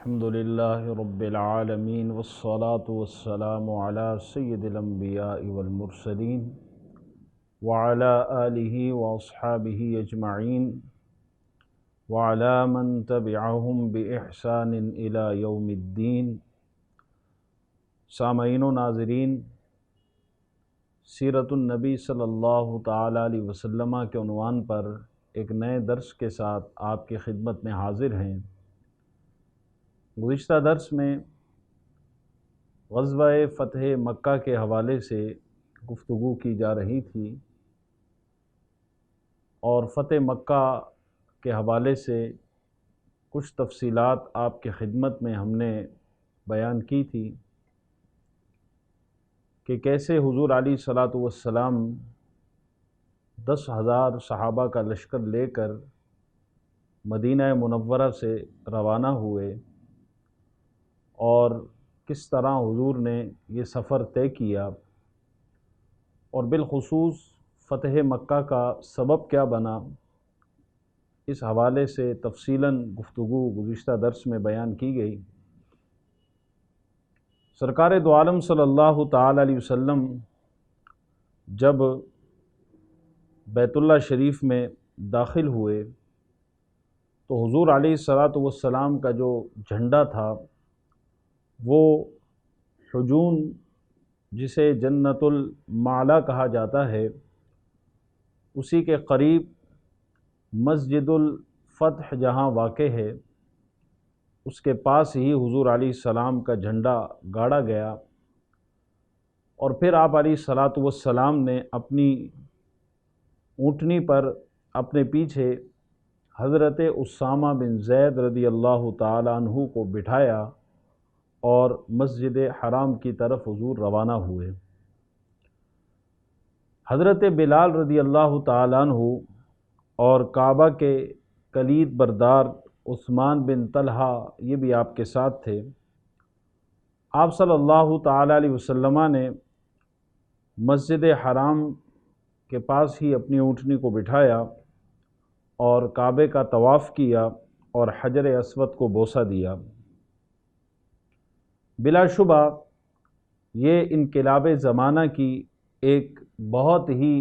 الحمد لله رب العالمين والصلاة والسلام على سيد الأنبياء والمرسلين وعلى آله وأصحابه أجمعين وعلى من تبعهم بإحسان إلى يوم الدين۔ سامعین و ناظرین، سیرت النبی صلی اللہ تعالیٰ علیہ وسلم کے عنوان پر ایک نئے درس کے ساتھ آپ کی خدمت میں حاضر ہیں۔ گزشتہ درس میں غزوہ فتح مکہ کے حوالے سے گفتگو کی جا رہی تھی اور فتح مکہ کے حوالے سے کچھ تفصیلات آپ کی خدمت میں ہم نے بیان کی تھی کہ کیسے حضور علیہ الصلاۃ والسلام 10,000 صحابہ کا لشکر لے کر مدینہ منورہ سے روانہ ہوئے اور کس طرح حضور نے یہ سفر طے کیا، اور بالخصوص فتح مکہ کا سبب کیا بنا، اس حوالے سے تفصیلاً گفتگو گزشتہ درس میں بیان کی گئی۔ سرکار دو عالم صلی اللہ تعالی علیہ وسلم جب بیت اللہ شریف میں داخل ہوئے تو حضور علیہ الصلاۃ والسلام کا جو جھنڈا تھا وہ حجون، جسے جنت المعلا کہا جاتا ہے، اسی کے قریب مسجد الفتح جہاں واقع ہے اس کے پاس ہی حضور علیہ السلام کا جھنڈا گاڑا گیا، اور پھر آپ علیہ الصلاۃ والسلام نے اپنی اونٹنی پر اپنے پیچھے حضرت اسامہ بن زید رضی اللہ تعالی عنہ کو بٹھایا اور مسجد حرام کی طرف حضور روانہ ہوئے۔ حضرت بلال رضی اللہ تعالیٰ عنہ اور کعبہ کے کلید بردار عثمان بن طلحہ یہ بھی آپ کے ساتھ تھے۔ آپ صلی اللہ تعالیٰ علیہ وسلم نے مسجد حرام کے پاس ہی اپنی اونٹنی کو بٹھایا اور کعبے کا طواف کیا اور حجر اسود کو بوسہ دیا۔ بلا شبہ یہ انقلاب زمانہ کی ایک بہت ہی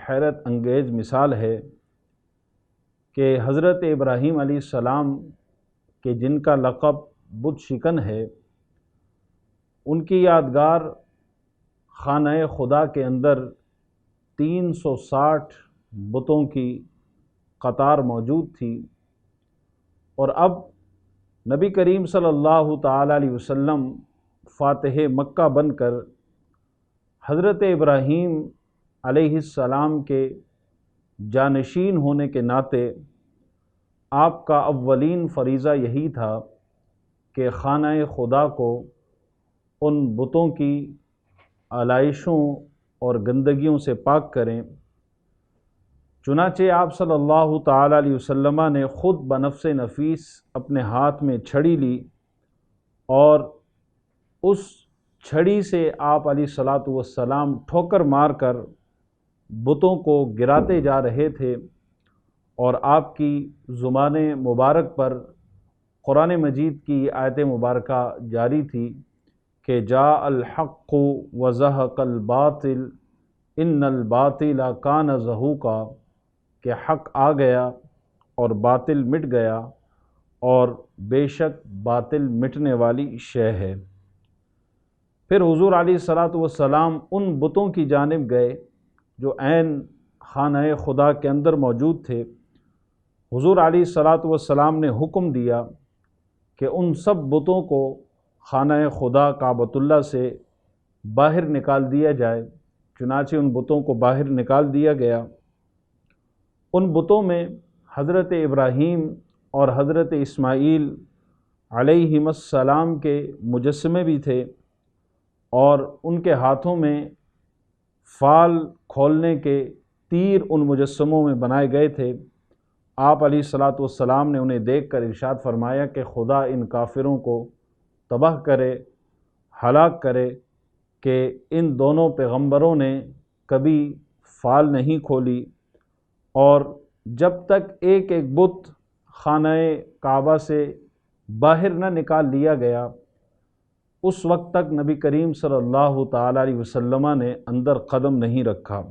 حیرت انگیز مثال ہے کہ حضرت ابراہیم علیہ السلام کے جن کا لقب بت شکن ہے، ان کی یادگار خانہ خدا کے اندر 360 بتوں کی قطار موجود تھی، اور اب نبی کریم صلی اللہ تعالیٰ علیہ وسلم فاتح مکہ بن کر حضرت ابراہیم علیہ السلام کے جانشین ہونے کے ناطے آپ کا اولین فریضہ یہی تھا کہ خانہ خدا کو ان بتوں کی آلائشوں اور گندگیوں سے پاک کریں۔ چنانچہ آپ صلی اللہ تعالیٰ علیہ وسلم نے خود بنفس نفیس اپنے ہاتھ میں چھڑی لی، اور اس چھڑی سے آپ علیہ الصلاۃ والسلام ٹھوکر مار کر بتوں کو گراتے جا رہے تھے، اور آپ کی زبان مبارک پر قرآن مجید کی آیت مبارکہ جاری تھی کہ جاء الحق وزہق الباطل ان الباطل کان زہوقا، کہ حق آ گیا اور باطل مٹ گیا، اور بے شک باطل مٹنے والی شے ہے۔ پھر حضور علیہ الصلاۃ والسلام ان بتوں کی جانب گئے جو عین خانہ خدا کے اندر موجود تھے۔ حضور علیہ الصلاۃ والسلام نے حکم دیا کہ ان سب بتوں کو خانہ خدا کعبۃ اللہ سے باہر نکال دیا جائے۔ چنانچہ ان بتوں کو باہر نکال دیا گیا۔ ان بتوں میں حضرت ابراہیم اور حضرت اسماعیل علیہم السلام کے مجسمے بھی تھے، اور ان کے ہاتھوں میں فال کھولنے کے تیر ان مجسموں میں بنائے گئے تھے۔ آپ علیہ الصلاۃ والسلام نے انہیں دیکھ کر ارشاد فرمایا کہ خدا ان کافروں کو تباہ کرے، ہلاک کرے، کہ ان دونوں پیغمبروں نے کبھی فال نہیں کھولی، اور جب تک ایک ایک بت خانہ کعبہ سے باہر نہ نکال لیا گیا، اس وقت تک نبی کریم صلی اللہ تعالیٰ علیہ وسلم نے اندر قدم نہیں رکھا۔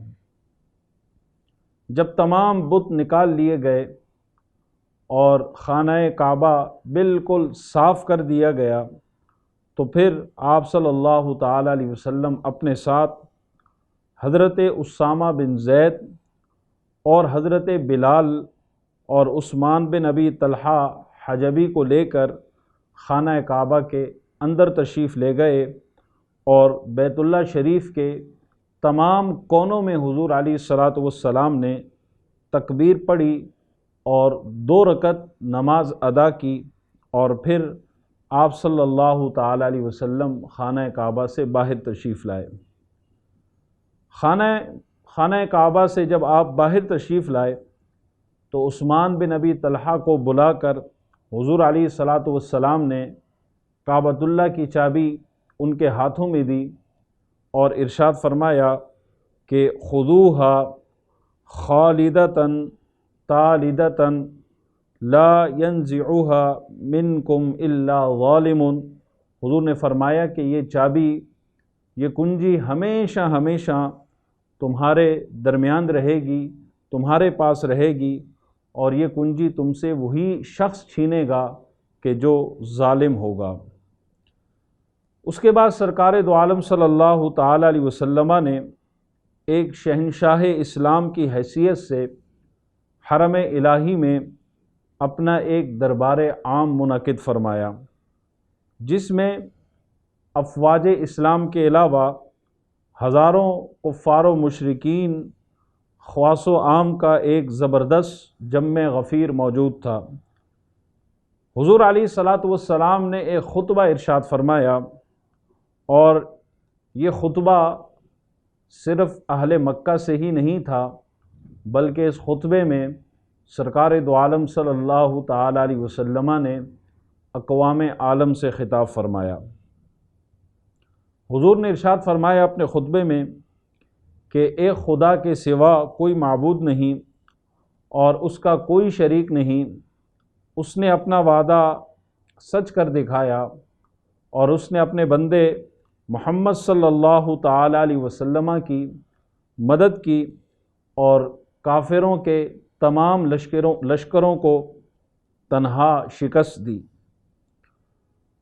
جب تمام بت نکال لیے گئے اور خانہ کعبہ بالکل صاف کر دیا گیا، تو پھر آپ صلی اللہ تعالیٰ علیہ وسلم اپنے ساتھ حضرت اسامہ بن زید اور حضرت بلال اور عثمان بن ابی طلحہ حجبی کو لے کر خانہ کعبہ کے اندر تشریف لے گئے، اور بیت اللہ شریف کے تمام کونوں میں حضور علیہ الصلاۃ والسلام نے تکبیر پڑھی اور 2 رکعت نماز ادا کی، اور پھر آپ صلی اللہ تعالیٰ علیہ وسلم خانہ کعبہ سے باہر تشریف لائے۔ خانہ کعبہ سے جب آپ باہر تشریف لائے تو عثمان بن ابی طلحہ کو بلا کر حضور علیہ الصلاۃ والسلام نے کعبۃ اللہ کی چابی ان کے ہاتھوں میں دی اور ارشاد فرمایا کہ خذوہا خالدۃ طالدۃ لا ینزعھا منکم الا ظالم۔ حضور نے فرمایا کہ یہ چابی، یہ کنجی ہمیشہ ہمیشہ تمہارے درمیان رہے گی، تمہارے پاس رہے گی، اور یہ کنجی تم سے وہی شخص چھینے گا کہ جو ظالم ہوگا۔ اس کے بعد سرکار دو عالم صلی اللہ تعالیٰ علیہ وسلم نے ایک شہنشاہ اسلام کی حیثیت سے حرم الہی میں اپنا ایک دربار عام منعقد فرمایا، جس میں افواج اسلام کے علاوہ ہزاروں کفار و مشرکین خواص و عام کا ایک زبردست جمع غفیر موجود تھا۔ حضور علیہ الصلاۃ والسلام نے ایک خطبہ ارشاد فرمایا، اور یہ خطبہ صرف اہل مکہ سے ہی نہیں تھا، بلکہ اس خطبے میں سرکار دو عالم صلی اللہ تعالیٰ علیہ وسلم نے اقوام عالم سے خطاب فرمایا۔ حضور نے ارشاد فرمایا اپنے خطبے میں کہ ایک خدا کے سوا کوئی معبود نہیں اور اس کا کوئی شریک نہیں، اس نے اپنا وعدہ سچ کر دکھایا، اور اس نے اپنے بندے محمد صلی اللہ تعالیٰ علیہ وسلم کی مدد کی اور کافروں کے تمام لشکروں کو تنہا شکست دی۔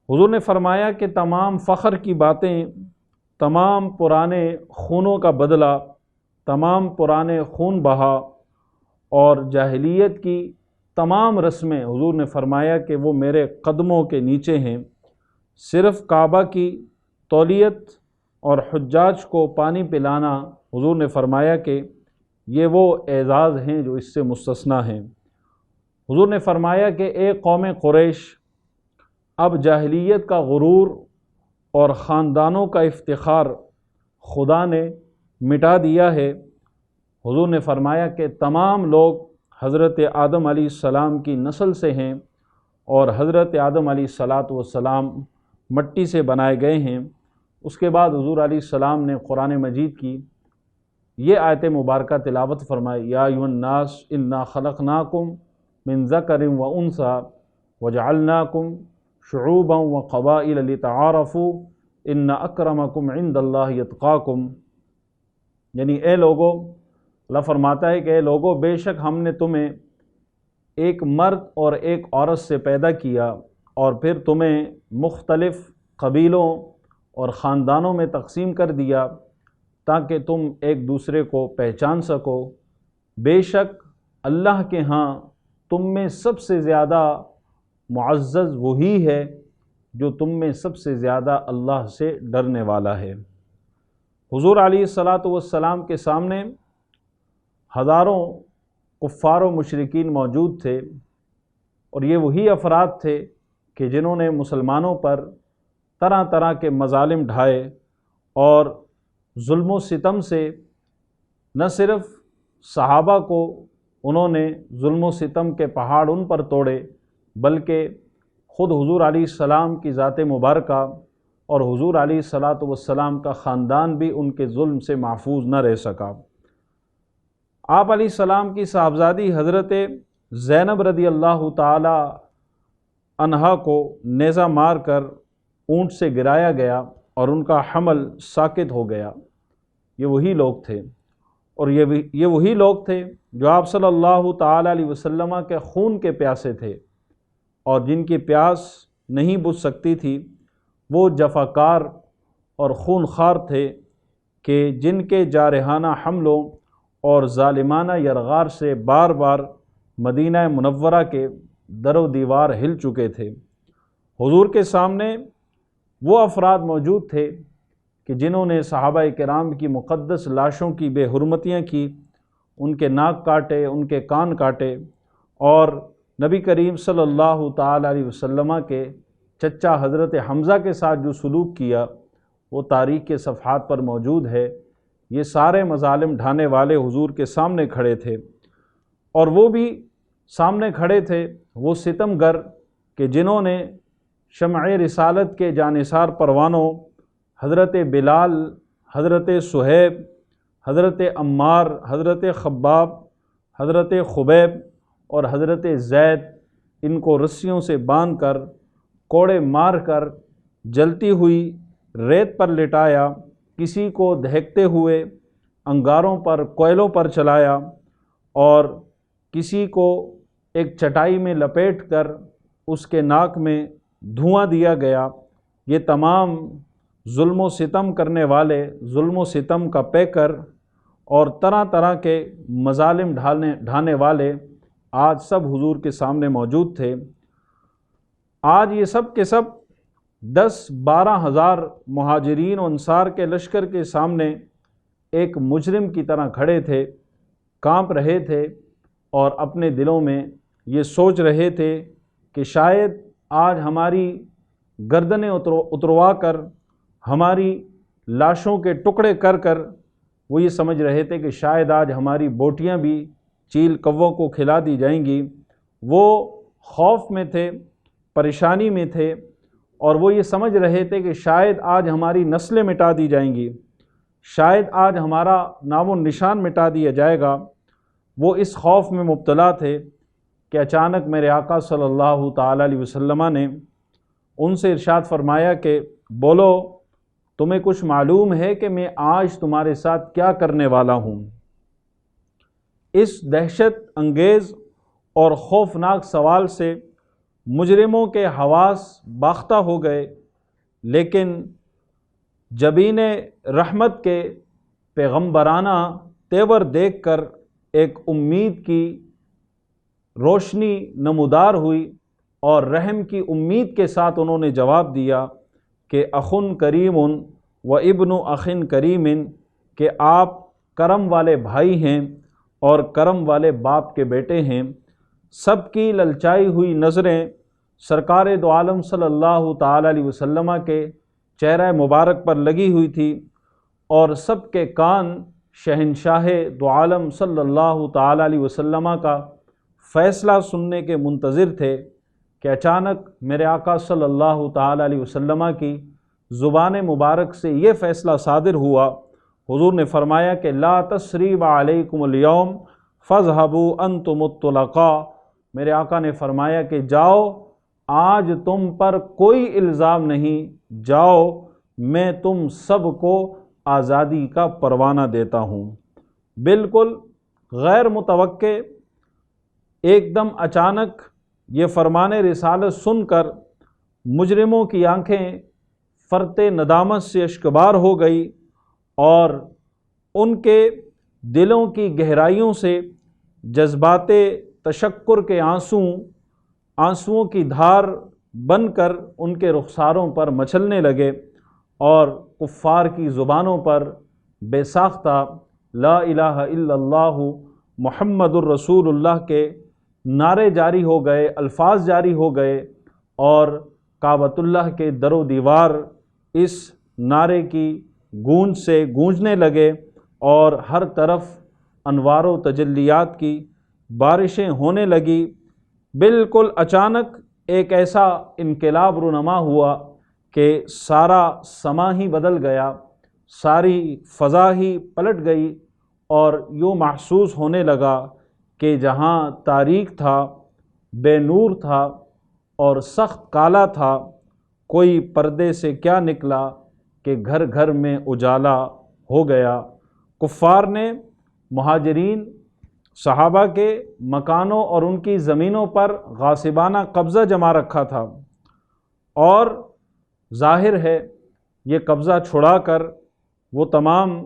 حضور نے فرمایا کہ تمام فخر کی باتیں، تمام پرانے خونوں کا بدلہ، تمام پرانے خون بہا اور جاہلیت کی تمام رسمیں، حضور نے فرمایا کہ وہ میرے قدموں کے نیچے ہیں۔ صرف کعبہ کی تولیت اور حجاج کو پانی پلانا، حضور نے فرمایا کہ یہ وہ اعزاز ہیں جو اس سے مستثنیٰ ہیں۔ حضور نے فرمایا کہ اے قوم قریش، اب جاہلیت کا غرور اور خاندانوں کا افتخار خدا نے مٹا دیا ہے۔ حضور نے فرمایا کہ تمام لوگ حضرت آدم علیہ السلام کی نسل سے ہیں، اور حضرت آدم علیہ السلام مٹی سے بنائے گئے ہیں۔ اس کے بعد حضور علیہ السلام نے قرآن مجید کی یہ آیت مبارکہ تلاوت فرمائی، یا ایھا الناس انا خلقناکم من ذکر و انثی وجعلناکم شعوبا وقبائل لتعارفوا ان اکرمکم عند اللہ اتقاکم۔ یعنی اے لوگو، اللہ فرماتا ہے کہ اے لوگو، بے شک ہم نے تمہیں ایک مرد اور ایک عورت سے پیدا کیا، اور پھر تمہیں مختلف قبیلوں اور خاندانوں میں تقسیم کر دیا تاکہ تم ایک دوسرے کو پہچان سکو۔ بے شک اللہ کے ہاں تم میں سب سے زیادہ معزز وہی ہے جو تم میں سب سے زیادہ اللہ سے ڈرنے والا ہے۔ حضور علیہ الصلاۃ والسلام کے سامنے ہزاروں کفار و مشرکین موجود تھے، اور یہ وہی افراد تھے کہ جنہوں نے مسلمانوں پر طرح طرح کے مظالم ڈھائے، اور ظلم و ستم سے نہ صرف صحابہ کو انہوں نے ظلم و ستم کے پہاڑ ان پر توڑے، بلکہ خود حضور علیہ السلام کی ذات مبارکہ اور حضور علیہ الصلاۃ والسلام کا خاندان بھی ان کے ظلم سے محفوظ نہ رہ سکا۔ آپ علیہ السلام کی صاحبزادی حضرت زینب رضی اللہ تعالی انہا کو نیزہ مار کر اونٹ سے گرایا گیا اور ان کا حمل ساکت ہو گیا۔ یہ وہی لوگ تھے، اور یہ وہی لوگ تھے جو آپ صلی اللہ تعالیٰ علیہ وسلم کے خون کے پیاسے تھے، اور جن کی پیاس نہیں بجھ سکتی تھی۔ وہ جفاکار اور خون خوار تھے کہ جن کے جارحانہ حملوں اور ظالمانہ یرغار سے بار بار مدینہ منورہ کے در و دیوار ہل چکے تھے۔ حضور کے سامنے وہ افراد موجود تھے کہ جنہوں نے صحابہ کرام کی مقدس لاشوں کی بے حرمتیاں کی، ان کے ناک کاٹے، ان کے کان کاٹے، اور نبی کریم صلی اللہ تعالیٰ علیہ وسلم کے چچا حضرت حمزہ کے ساتھ جو سلوک کیا وہ تاریخ کے صفحات پر موجود ہے۔ یہ سارے مظالم ڈھانے والے حضور کے سامنے کھڑے تھے، اور وہ بھی سامنے کھڑے تھے وہ ستم گر کہ جنہوں نے شمع رسالت کے جانثار پروانوں حضرت بلال، حضرت صہیب، حضرت عمار، حضرت خباب، حضرت خبیب اور حضرت زید، ان کو رسیوں سے باندھ کر، کوڑے مار کر، جلتی ہوئی ریت پر لٹایا، کسی کو دہکتے ہوئے انگاروں پر، کوئلوں پر چلایا، اور کسی کو ایک چٹائی میں لپیٹ کر اس کے ناک میں دھواں دیا گیا۔ یہ تمام ظلم و ستم کرنے والے، ظلم و ستم کا پیکر اور طرح طرح کے مظالم ڈھانے والے آج سب حضور کے سامنے موجود تھے۔ آج یہ سب کے سب 10-12 ہزار مہاجرین و انصار کے لشکر کے سامنے ایک مجرم کی طرح کھڑے تھے، کانپ رہے تھے، اور اپنے دلوں میں یہ سوچ رہے تھے کہ شاید آج ہماری گردنیں اتروا کر، ہماری لاشوں کے ٹکڑے کر کر، وہ یہ سمجھ رہے تھے کہ شاید آج ہماری بوٹیاں بھی چیل کووں کو کھلا دی جائیں گی۔ وہ خوف میں تھے، پریشانی میں تھے، اور وہ یہ سمجھ رہے تھے کہ شاید آج ہماری نسلیں مٹا دی جائیں گی، شاید آج ہمارا نام و نشان مٹا دیا جائے گا۔ وہ اس خوف میں مبتلا تھے کہ اچانک میرے آقا صلی اللہ تعالیٰ علیہ وسلم نے ان سے ارشاد فرمایا کہ بولو، تمہیں کچھ معلوم ہے کہ میں آج تمہارے ساتھ کیا کرنے والا ہوں؟ اس دہشت انگیز اور خوفناک سوال سے مجرموں کے حواس باختہ ہو گئے، لیکن جبین رحمت کے پیغمبرانہ تیور دیکھ کر ایک امید کی روشنی نمودار ہوئی، اور رحم کی امید کے ساتھ انہوں نے جواب دیا کہ اخن کریم و ابن اخن کریم، کہ آپ کرم والے بھائی ہیں اور کرم والے باپ کے بیٹے ہیں۔ سب کی للچائی ہوئی نظریں سرکار دو عالم صلی اللہ تعالیٰ علیہ وسلم کے چہرہ مبارک پر لگی ہوئی تھی، اور سب کے کان شہنشاہ دو عالم صلی اللہ تعالیٰ علیہ وسلم کا فیصلہ سننے کے منتظر تھے کہ اچانک میرے آقا صلی اللہ تعالیٰ علیہ وسلم کی زبان مبارک سے یہ فیصلہ صادر ہوا۔ حضور نے فرمایا کہ لا تثریب علیکم اليوم فاذهبوا انتم الطلقاء۔ میرے آقا نے فرمایا کہ جاؤ، آج تم پر کوئی الزام نہیں، جاؤ، میں تم سب کو آزادی کا پروانہ دیتا ہوں۔ بالکل غیر متوقع، ایک دم اچانک یہ فرمان رسالت سن کر مجرموں کی آنکھیں فرط ندامت سے اشکبار ہو گئی، اور ان کے دلوں کی گہرائیوں سے جذبات تشکر کے آنسوؤں کی دھار بن کر ان کے رخساروں پر مچلنے لگے، اور کفار کی زبانوں پر بے ساختہ لا الہ الا اللہ محمد الرسول اللہ کے نعرے جاری ہو گئے، الفاظ جاری ہو گئے، اور کعبۃ اللہ کے در و دیوار اس نعرے کی گونج سے گونجنے لگے، اور ہر طرف انوار و تجلیات کی بارشیں ہونے لگی۔ بالکل اچانک ایک ایسا انقلاب رونما ہوا کہ سارا سما ہی بدل گیا، ساری فضا ہی پلٹ گئی، اور یوں محسوس ہونے لگا کہ جہاں تاریک تھا، بے نور تھا، اور سخت کالا تھا، کوئی پردے سے کیا نکلا کہ گھر گھر میں اجالا ہو گیا۔ کفار نے مہاجرین صحابہ کے مکانوں اور ان کی زمینوں پر غاصبانہ قبضہ جما رکھا تھا، اور ظاہر ہے یہ قبضہ چھڑا کر وہ تمام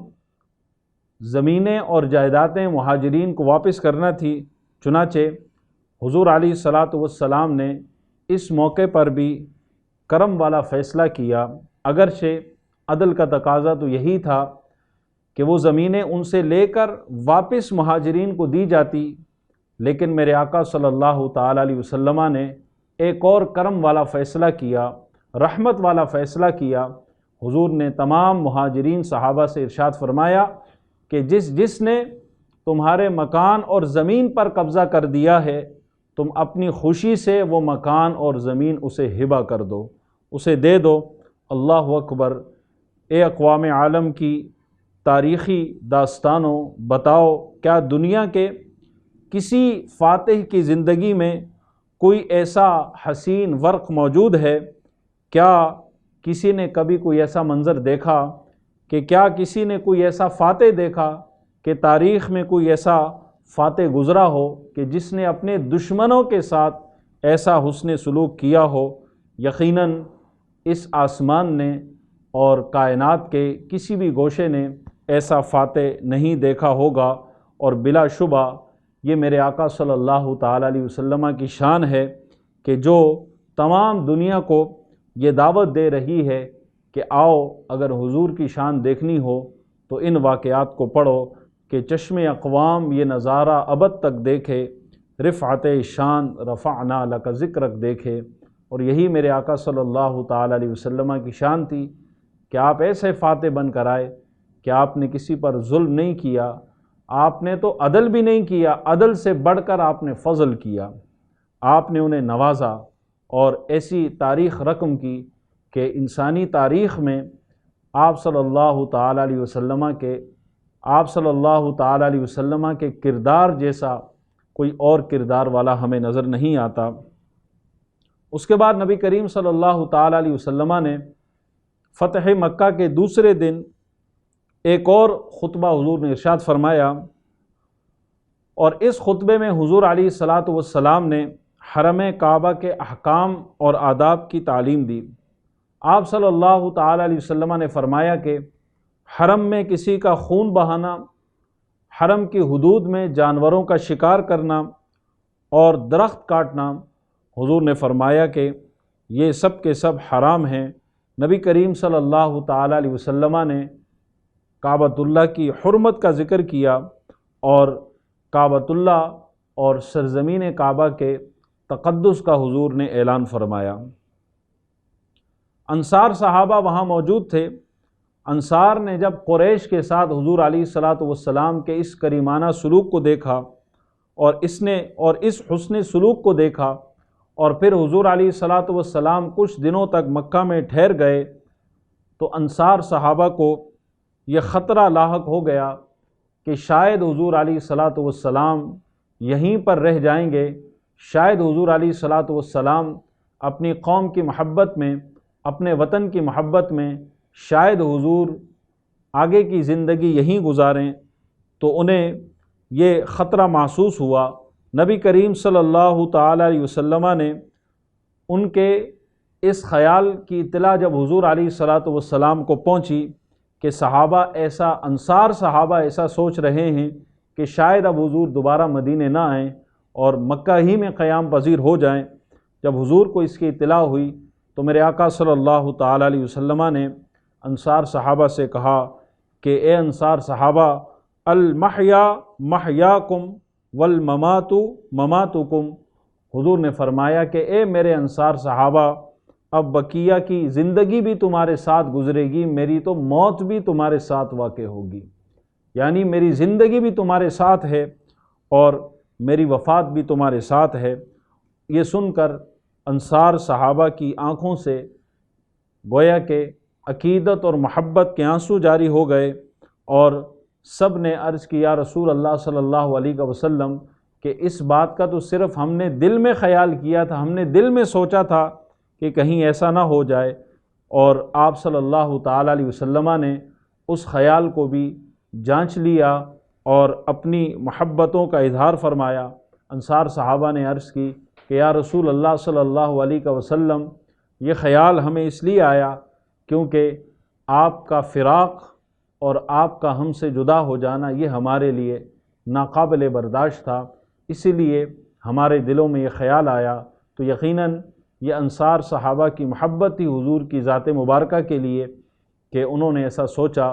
زمینیں اور جائیدادیں مہاجرین کو واپس کرنا تھی۔ چنانچہ حضور علیہ الصلاۃ والسلام نے اس موقع پر بھی کرم والا فیصلہ کیا، اگرچہ عدل کا تقاضا تو یہی تھا کہ وہ زمینیں ان سے لے کر واپس مہاجرین کو دی جاتی، لیکن میرے آقا صلی اللہ تعالیٰ علیہ وسلم نے ایک اور کرم والا فیصلہ کیا، رحمت والا فیصلہ کیا۔ حضور نے تمام مہاجرین صحابہ سے ارشاد فرمایا کہ جس نے تمہارے مکان اور زمین پر قبضہ کر دیا ہے، تم اپنی خوشی سے وہ مکان اور زمین اسے ہبہ کر دو، اسے دے دو۔ اللہ اکبر۔ اے اقوام عالم کی تاریخی داستانوں، بتاؤ کیا دنیا کے کسی فاتح کی زندگی میں کوئی ایسا حسین ورق موجود ہے؟ کیا کسی نے کبھی کوئی ایسا منظر دیکھا کہ کیا کسی نے کوئی ایسا فاتح دیکھا کہ تاریخ میں کوئی ایسا فاتح گزرا ہو کہ جس نے اپنے دشمنوں کے ساتھ ایسا حسن سلوک کیا ہو؟ یقیناً اس آسمان نے اور کائنات کے کسی بھی گوشے نے ایسا فاتح نہیں دیکھا ہوگا، اور بلا شبہ یہ میرے آقا صلی اللہ تعالیٰ علیہ وسلم کی شان ہے کہ جو تمام دنیا کو یہ دعوت دے رہی ہے کہ آؤ اگر حضور کی شان دیکھنی ہو تو ان واقعات کو پڑھو، کہ چشم اقوام یہ نظارہ ابد تک دیکھے، رفعت شان رفعنا لک ذکرک دیکھے۔ اور یہی میرے آقا صلی اللہ تعالیٰ علیہ وسلم کی شان تھی کہ آپ ایسے فاتح بن کر آئے کہ آپ نے کسی پر ظلم نہیں کیا، آپ نے تو عدل بھی نہیں کیا، عدل سے بڑھ کر آپ نے فضل کیا، آپ نے انہیں نوازا، اور ایسی تاریخ رقم کی کہ انسانی تاریخ میں آپ صلی اللہ تعالیٰ علیہ وسلم کے کردار جیسا کوئی اور کردار والا ہمیں نظر نہیں آتا۔ اس کے بعد نبی کریم صلی اللہ تعالیٰ علیہ وسلم نے فتح مکہ کے دوسرے دن ایک اور خطبہ حضور نے ارشاد فرمایا، اور اس خطبے میں حضور علیہ الصلاۃ والسلام نے حرم کعبہ کے احکام اور آداب کی تعلیم دی۔ آپ صلی اللہ تعالیٰ علیہ وسلم نے فرمایا کہ حرم میں کسی کا خون بہانا، حرم کی حدود میں جانوروں کا شکار کرنا اور درخت کاٹنا، حضور نے فرمایا کہ یہ سب کے سب حرام ہیں۔ نبی کریم صلی اللہ تعالیٰ علیہ وسلم نے کعبۃ اللہ کی حرمت کا ذکر کیا، اور کعبۃ اللہ اور سرزمین کعبہ کے تقدس کا حضور نے اعلان فرمایا۔ انصار صحابہ وہاں موجود تھے۔ انصار نے جب قریش کے ساتھ حضور علیہ الصلاۃ والسلام کے اس کریمانہ سلوک کو دیکھا، اور اس حسن سلوک کو دیکھا، اور پھر حضور علیہ الصلاۃ والسلام کچھ دنوں تک مکہ میں ٹھہر گئے، تو انصار صحابہ کو یہ خطرہ لاحق ہو گیا کہ شاید حضور علیہ الصلاۃ والسلام یہیں پر رہ جائیں گے، شاید حضور علیہ الصلاۃ والسلام اپنی قوم کی محبت میں، اپنے وطن کی محبت میں شاید حضور آگے کی زندگی یہیں گزاریں۔ تو انہیں یہ خطرہ محسوس ہوا۔ نبی کریم صلی اللہ تعالیٰ علیہ وسلم نے ان کے اس خیال کی اطلاع جب حضور علیہ الصلاۃ والسلام کو پہنچی کہ انصار صحابہ ایسا سوچ رہے ہیں کہ شاید اب حضور دوبارہ مدینے نہ آئیں اور مکہ ہی میں قیام پذیر ہو جائیں، جب حضور کو اس کی اطلاع ہوئی تو میرے آقا صلی اللہ تعالیٰ علیہ وسلم نے انصار صحابہ سے کہا کہ اے انصار صحابہ، المحیا محیاکم والممات مماتکم۔ حضور نے فرمایا کہ اے میرے انصار صحابہ، اب بقیہ کی زندگی بھی تمہارے ساتھ گزرے گی، میری تو موت بھی تمہارے ساتھ واقع ہوگی، یعنی میری زندگی بھی تمہارے ساتھ ہے اور میری وفات بھی تمہارے ساتھ ہے۔ یہ سن کر انصار صحابہ کی آنکھوں سے گویا کہ عقیدت اور محبت کے آنسو جاری ہو گئے، اور سب نے عرض کی یا رسول اللہ صلی اللہ علیہ وسلم، کہ اس بات کا تو صرف ہم نے دل میں خیال کیا تھا، ہم نے دل میں سوچا تھا کہ کہیں ایسا نہ ہو جائے، اور آپ صلی اللہ تعالیٰ علیہ وسلم نے اس خیال کو بھی جانچ لیا اور اپنی محبتوں کا اظہار فرمایا۔ انصار صحابہ نے عرض کی کہ یا رسول اللہ صلی اللہ علیہ وسلم، یہ خیال ہمیں اس لیے آیا کیونکہ آپ کا فراق اور آپ کا ہم سے جدا ہو جانا یہ ہمارے لیے ناقابل برداشت تھا، اسی لیے ہمارے دلوں میں یہ خیال آیا۔ تو یقیناً یہ انصار صحابہ کی محبت تھی حضور کی ذات مبارکہ کے لیے کہ انہوں نے ایسا سوچا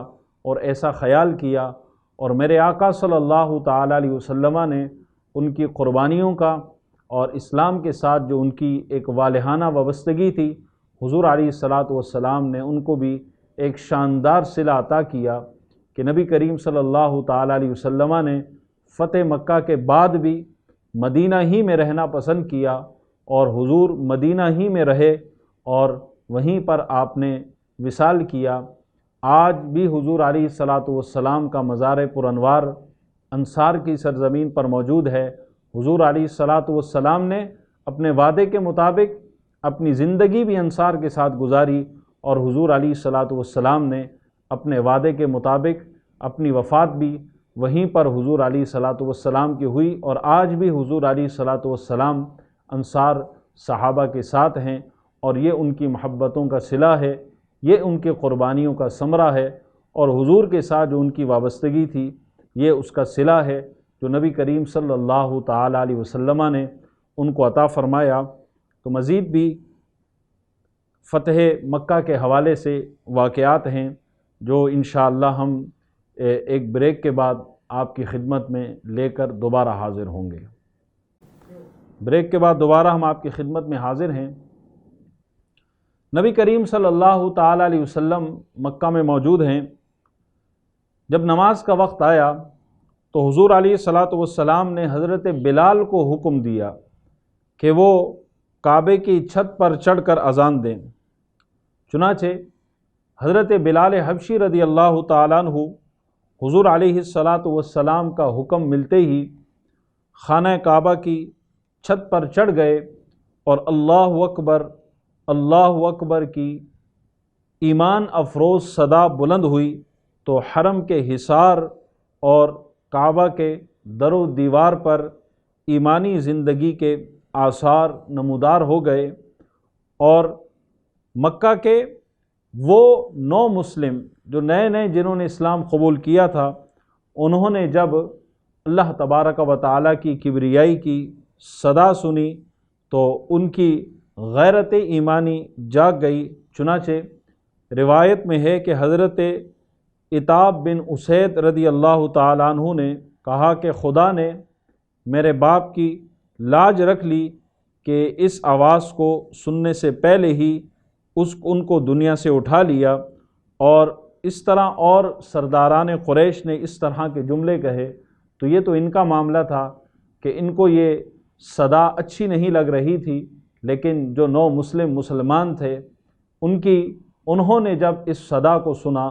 اور ایسا خیال کیا، اور میرے آقا صلی اللہ تعالیٰ علیہ وسلم نے ان کی قربانیوں کا اور اسلام کے ساتھ جو ان کی ایک والہانہ وابستگی تھی، حضور علیہ الصلاۃ والسلام نے ان کو بھی ایک شاندار صلہ عطا کیا کہ نبی کریم صلی اللہ تعالیٰ علیہ وسلم نے فتح مکہ کے بعد بھی مدینہ ہی میں رہنا پسند کیا، اور حضور مدینہ ہی میں رہے اور وہیں پر آپ نے وصال کیا۔ آج بھی حضور علیہ الصلاۃ والسلام کا مزار پر انوار انصار کی سرزمین پر موجود ہے۔ حضور علیہ الصلاۃ والسلام نے اپنے وعدے کے مطابق اپنی زندگی بھی انصار کے ساتھ گزاری، اور حضور علیہ الصلاۃ والسلام نے اپنے وعدے کے مطابق اپنی وفات بھی وہیں پر حضور علیہ الصلاۃ والسلام کی ہوئی، اور آج بھی حضور علیہ الصلاۃ والسلام انصار صحابہ کے ساتھ ہیں، اور یہ ان کی محبتوں کا صلہ ہے، یہ ان کے قربانیوں کا ثمرہ ہے، اور حضور کے ساتھ جو ان کی وابستگی تھی یہ اس کا صلہ ہے جو نبی کریم صلی اللہ تعالیٰ علیہ وسلم نے ان کو عطا فرمایا۔ تو مزید بھی فتح مکہ کے حوالے سے واقعات ہیں جو انشاءاللہ ہم ایک بریک کے بعد آپ کی خدمت میں لے کر دوبارہ حاضر ہوں گے۔ بریک کے بعد دوبارہ ہم آپ کی خدمت میں حاضر ہیں۔ نبی کریم صلی اللہ تعالیٰ علیہ وسلم مکہ میں موجود ہیں۔ جب نماز کا وقت آیا تو حضور علیہ الصلاۃ والسلام نے حضرت بلال کو حکم دیا کہ وہ کعبے کی چھت پر چڑھ کر اذان دیں۔ چنانچہ حضرت بلال حبشی رضی اللہ تعالیٰ عنہ حضور علیہ الصلاۃ والسلام کا حکم ملتے ہی خانہ کعبہ کی چھت پر چڑھ گئے اور اللہ اکبر کی ایمان افروز صدا بلند ہوئی تو حرم کے حصار اور کعبہ کے در و دیوار پر ایمانی زندگی کے آثار نمودار ہو گئے، اور مکہ کے وہ نو مسلم جو نئے جنہوں نے اسلام قبول کیا تھا، انہوں نے جب اللہ تبارک و تعالیٰ کی کبریائی کی صدا سنی تو ان کی غیرت ایمانی جاگ گئی۔ چنانچہ روایت میں ہے کہ حضرت عتاب بن اسید رضی اللہ تعالیٰ عنہ نے کہا کہ خدا نے میرے باپ کی لاج رکھ لی کہ اس آواز کو سننے سے پہلے ہی ان کو دنیا سے اٹھا لیا، اور اس طرح اور سرداران قریش نے اس طرح کے جملے کہے، تو یہ تو ان کا معاملہ تھا کہ ان کو یہ صدا اچھی نہیں لگ رہی تھی، لیکن جو نو مسلمان تھے انہوں نے جب اس صدا کو سنا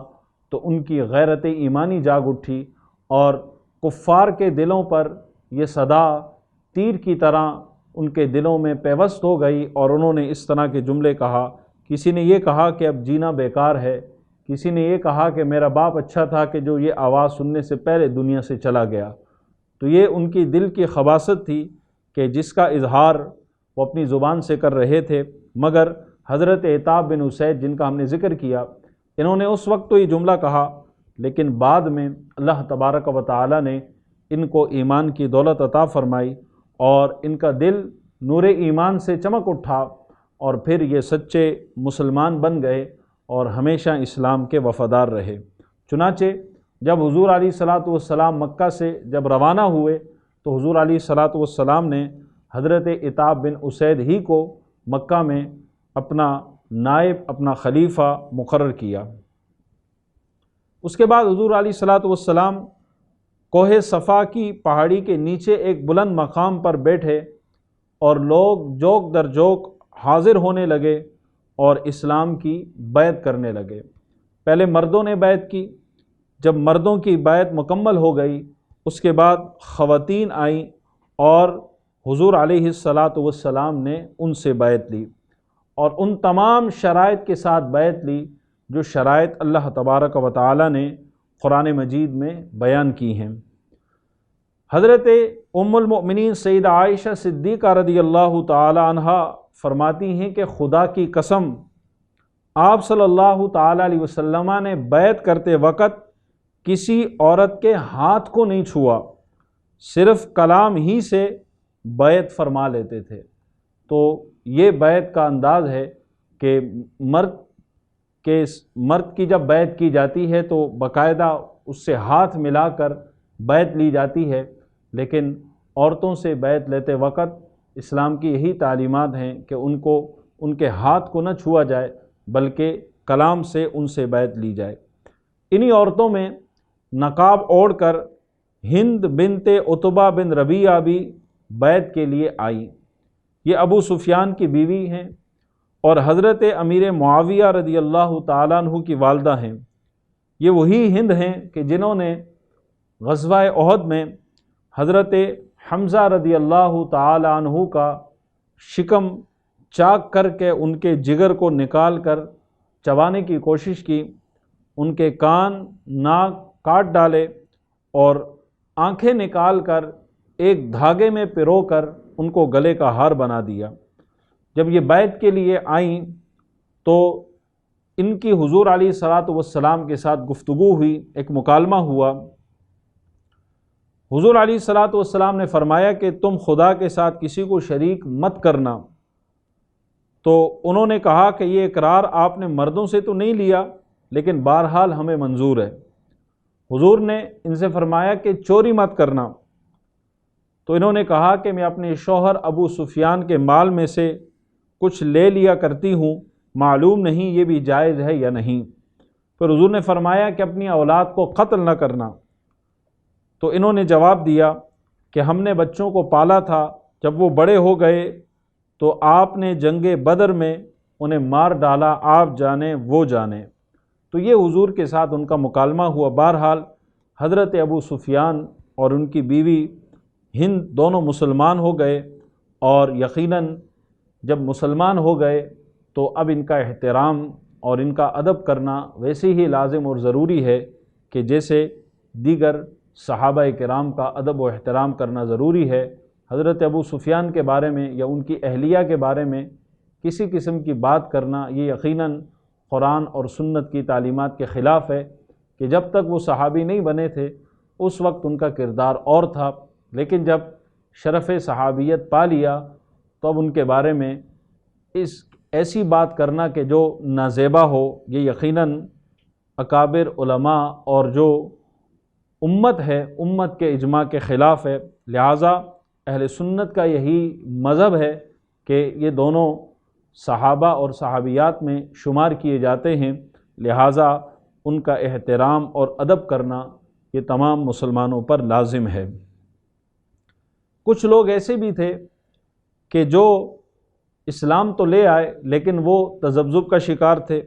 تو ان کی غیرت ایمانی جاگ اٹھی، اور کفار کے دلوں پر یہ صدا تیر کی طرح ان کے دلوں میں پیوست ہو گئی، اور انہوں نے اس طرح کے جملے کہا۔ کسی نے یہ کہا کہ اب جینا بیکار ہے، کسی نے یہ کہا کہ میرا باپ اچھا تھا کہ جو یہ آواز سننے سے پہلے دنیا سے چلا گیا۔ تو یہ ان کی دل کی خباثت تھی کہ جس کا اظہار وہ اپنی زبان سے کر رہے تھے، مگر حضرت عتاب بن اسید جن کا ہم نے ذکر کیا، انہوں نے اس وقت تو یہ جملہ کہا، لیکن بعد میں اللہ تبارک و تعالیٰ نے ان کو ایمان کی دولت عطا فرمائی اور ان کا دل نور ایمان سے چمک اٹھا، اور پھر یہ سچے مسلمان بن گئے اور ہمیشہ اسلام کے وفادار رہے۔ چنانچہ جب حضور علیہ الصلاۃ والسلام مکہ سے جب روانہ ہوئے تو حضور علیہ الصلاۃ والسلام نے حضرت عتاب بن اسید ہی کو مکہ میں اپنا نائب، اپنا خلیفہ مقرر کیا۔ اس کے بعد حضور علیہ الصلاۃ والسلام کوہ صفا کی پہاڑی کے نیچے ایک بلند مقام پر بیٹھے، اور لوگ جوک در جوک حاضر ہونے لگے اور اسلام کی بیعت کرنے لگے۔ پہلے مردوں نے بیعت کی، جب مردوں کی بیعت مکمل ہو گئی اس کے بعد خواتین آئیں اور حضور علیہ الصلاۃ والسلام نے ان سے بیعت لی، اور ان تمام شرائط کے ساتھ بیعت لی جو شرائط اللہ تبارک و تعالی نے قرآن مجید میں بیان کی ہیں۔ حضرت ام المؤمنین سیدہ عائشہ صدیقہ رضی اللہ تعالی عنہا فرماتی ہیں کہ خدا کی قسم آپ صلی اللہ تعالی علیہ وسلم نے بیعت کرتے وقت کسی عورت کے ہاتھ کو نہیں چھوا، صرف کلام ہی سے بیعت فرما لیتے تھے۔ تو یہ بیعت کا انداز ہے کہ مرد کی جب بیعت کی جاتی ہے تو باقاعدہ اس سے ہاتھ ملا کر بیعت لی جاتی ہے، لیکن عورتوں سے بیعت لیتے وقت اسلام کی یہی تعلیمات ہیں کہ ان کے ہاتھ کو نہ چھوا جائے بلکہ کلام سے ان سے بیعت لی جائے۔ انہی عورتوں میں نقاب اوڑھ کر ہند بنت عتبہ بن ربیعہ بھی بیعت کے لیے آئی۔ یہ ابو سفیان کی بیوی ہیں اور حضرت امیر معاویہ رضی اللہ تعالیٰ عنہ کی والدہ ہیں۔ یہ وہی ہند ہیں کہ جنہوں نے غزوہ احد میں حضرت حمزہ رضی اللہ تعالیٰ عنہ کا شکم چاک کر کے ان کے جگر کو نکال کر چبانے کی کوشش کی، ان کے کان ناک کاٹ ڈالے اور آنکھیں نکال کر ایک دھاگے میں پرو کر ان کو گلے کا ہار بنا دیا۔ جب یہ بیعت کے لیے آئیں تو ان کی حضور علیہ الصلاۃ والسلام کے ساتھ گفتگو ہوئی، ایک مکالمہ ہوا۔ حضور علیہ الصلاۃ والسلام نے فرمایا کہ تم خدا کے ساتھ کسی کو شریک مت کرنا۔ تو انہوں نے کہا کہ یہ اقرار آپ نے مردوں سے تو نہیں لیا، لیکن بہرحال ہمیں منظور ہے۔ حضور نے ان سے فرمایا کہ چوری مت کرنا۔ تو انہوں نے کہا کہ میں اپنے شوہر ابو سفیان کے مال میں سے کچھ لے لیا کرتی ہوں، معلوم نہیں یہ بھی جائز ہے یا نہیں۔ پھر حضور نے فرمایا کہ اپنی اولاد کو قتل نہ کرنا۔ تو انہوں نے جواب دیا کہ ہم نے بچوں کو پالا تھا، جب وہ بڑے ہو گئے تو آپ نے جنگ بدر میں انہیں مار ڈالا، آپ جانے وہ جانے۔ تو یہ حضور کے ساتھ ان کا مکالمہ ہوا۔ بہرحال حضرت ابو سفیان اور ان کی بیوی ہند دونوں مسلمان ہو گئے، اور یقیناً جب مسلمان ہو گئے تو اب ان کا احترام اور ان کا ادب کرنا ویسے ہی لازم اور ضروری ہے کہ جیسے دیگر صحابہ کرام کا ادب و احترام کرنا ضروری ہے۔ حضرت ابو سفیان کے بارے میں یا ان کی اہلیہ کے بارے میں کسی قسم کی بات کرنا یہ یقیناً قرآن اور سنت کی تعلیمات کے خلاف ہے، کہ جب تک وہ صحابی نہیں بنے تھے اس وقت ان کا کردار اور تھا، لیکن جب شرف صحابیت پا لیا تو اب ان کے بارے میں ایسی بات کرنا کہ جو نازیبا ہو، یہ یقیناً اکابر علماء اور جو امت ہے، امت کے اجماع کے خلاف ہے۔ لہٰذا اہل سنت کا یہی مذہب ہے کہ یہ دونوں صحابہ اور صحابیات میں شمار کیے جاتے ہیں، لہٰذا ان کا احترام اور ادب کرنا یہ تمام مسلمانوں پر لازم ہے۔ کچھ لوگ ایسے بھی تھے کہ جو اسلام تو لے آئے لیکن وہ تذبذب کا شکار تھے،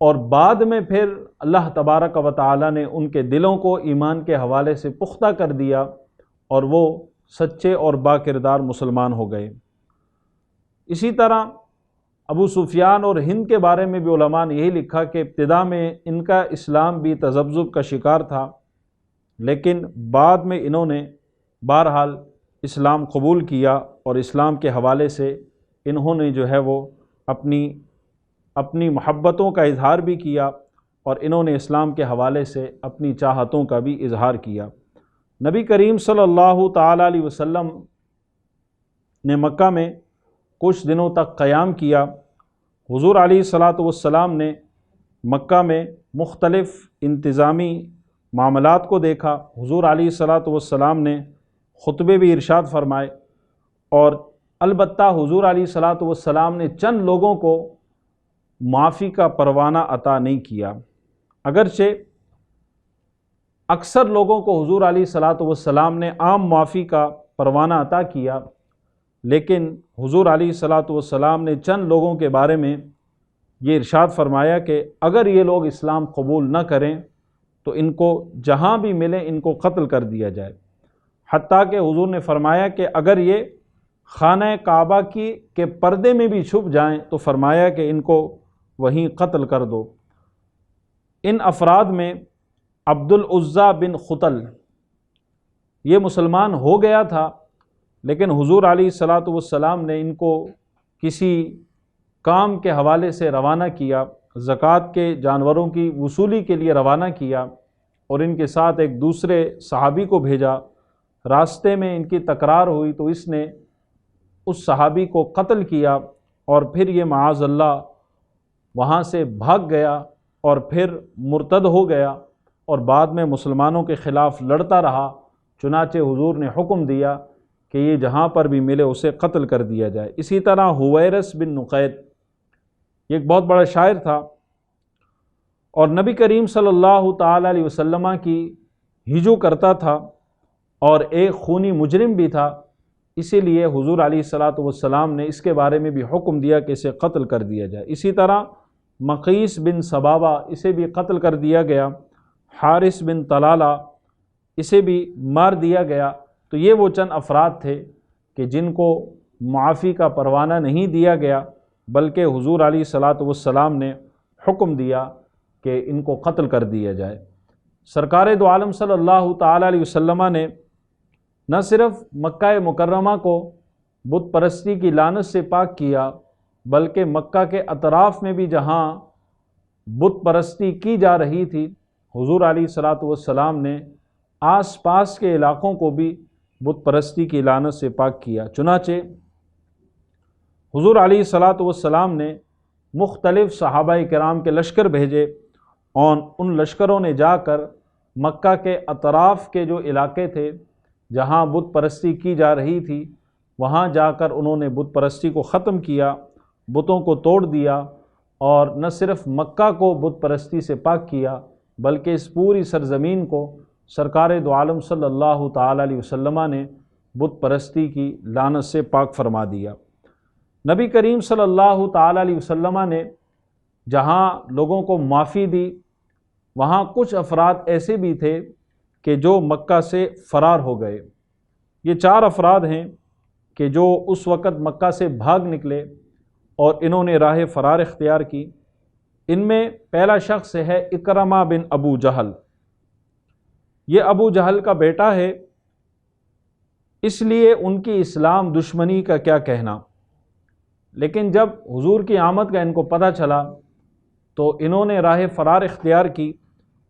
اور بعد میں پھر اللہ تبارک و تعالی نے ان کے دلوں کو ایمان کے حوالے سے پختہ کر دیا اور وہ سچے اور با کردار مسلمان ہو گئے۔ اسی طرح ابو سفیان اور ہند کے بارے میں بھی علماء نے یہی لکھا کہ ابتدا میں ان کا اسلام بھی تذبذب کا شکار تھا، لیکن بعد میں انہوں نے بہرحال اسلام قبول کیا، اور اسلام کے حوالے سے انہوں نے جو ہے وہ اپنی محبتوں کا اظہار بھی کیا، اور انہوں نے اسلام کے حوالے سے اپنی چاہتوں کا بھی اظہار کیا۔ نبی کریم صلی اللہ تعالی علیہ وسلم نے مکہ میں کچھ دنوں تک قیام کیا۔ حضور علیہ الصلاۃ والسلام نے مکہ میں مختلف انتظامی معاملات کو دیکھا۔ حضور علیہ الصلاۃ والسلام نے خطبے بھی ارشاد فرمائے، اور البتہ حضور علیہ الصلاۃ والسلام نے چند لوگوں کو معافی کا پروانہ عطا نہیں کیا۔ اگرچہ اکثر لوگوں کو حضور علیہ الصلاۃ والسلام نے عام معافی کا پروانہ عطا کیا، لیکن حضور علیہ الصلاۃ والسلام نے چند لوگوں کے بارے میں یہ ارشاد فرمایا کہ اگر یہ لوگ اسلام قبول نہ کریں تو ان کو جہاں بھی ملیں ان کو قتل کر دیا جائے۔ حتیٰ کہ حضور نے فرمایا کہ اگر یہ خانہ کعبہ کے پردے میں بھی چھپ جائیں تو فرمایا کہ ان کو وہیں قتل کر دو۔ ان افراد میں عبد العزیٰ بن خطل یہ مسلمان ہو گیا تھا، لیکن حضور علیہ الصلاۃ والسلام نے ان کو کسی کام کے حوالے سے روانہ کیا، زکوٰۃ کے جانوروں کی وصولی کے لیے روانہ کیا، اور ان کے ساتھ ایک دوسرے صحابی کو بھیجا۔ راستے میں ان کی تکرار ہوئی تو اس نے اس صحابی کو قتل کیا، اور پھر یہ معاذ اللہ وہاں سے بھاگ گیا اور پھر مرتد ہو گیا، اور بعد میں مسلمانوں کے خلاف لڑتا رہا۔ چنانچہ حضور نے حکم دیا کہ یہ جہاں پر بھی ملے اسے قتل کر دیا جائے۔ اسی طرح حویرث بن نقیط یہ ایک بہت بڑا شاعر تھا، اور نبی کریم صلی اللہ تعالیٰ علیہ وسلم کی ہجو کرتا تھا، اور ایک خونی مجرم بھی تھا، اسی لیے حضور علیہ الصلاۃ والسلام نے اس کے بارے میں بھی حکم دیا کہ اسے قتل کر دیا جائے۔ اسی طرح مقیس بن صبابہ اسے بھی قتل کر دیا گیا، حارث بن طلالہ اسے بھی مار دیا گیا۔ تو یہ وہ چند افراد تھے کہ جن کو معافی کا پروانہ نہیں دیا گیا، بلکہ حضور علیہ الصلاۃ والسلام نے حکم دیا کہ ان کو قتل کر دیا جائے۔ سرکار دو عالم صلی اللہ تعالیٰ علیہ وسلم نے نہ صرف مکہ مکرمہ کو بت پرستی کی لعنت سے پاک کیا، بلکہ مکہ کے اطراف میں بھی جہاں بت پرستی کی جا رہی تھی، حضور علیہ الصلاۃ والسلام نے آس پاس کے علاقوں کو بھی بت پرستی کی لعنت سے پاک کیا۔ چنانچہ حضور علیہ الصلاۃ والسلام نے مختلف صحابہ کرام کے لشکر بھیجے، اور ان لشکروں نے جا کر مکہ کے اطراف کے جو علاقے تھے جہاں بت پرستی کی جا رہی تھی، وہاں جا کر انہوں نے بت پرستی کو ختم کیا، بتوں کو توڑ دیا، اور نہ صرف مکہ کو بت پرستی سے پاک کیا، بلکہ اس پوری سرزمین کو سرکار دو عالم صلی اللہ تعالیٰ علیہ وسلم نے بت پرستی کی لعنت سے پاک فرما دیا۔ نبی کریم صلی اللہ تعالیٰ علیہ وسلم نے جہاں لوگوں کو معافی دی، وہاں کچھ افراد ایسے بھی تھے کہ جو مکہ سے فرار ہو گئے۔ یہ 4 افراد ہیں کہ جو اس وقت مکہ سے بھاگ نکلے اور انہوں نے راہ فرار اختیار کی۔ ان میں پہلا شخص ہے اکرمہ بن ابو جہل۔ یہ ابو جہل کا بیٹا ہے، اس لیے ان کی اسلام دشمنی کا کیا کہنا۔ لیکن جب حضور کی آمد کا ان کو پتہ چلا تو انہوں نے راہ فرار اختیار کی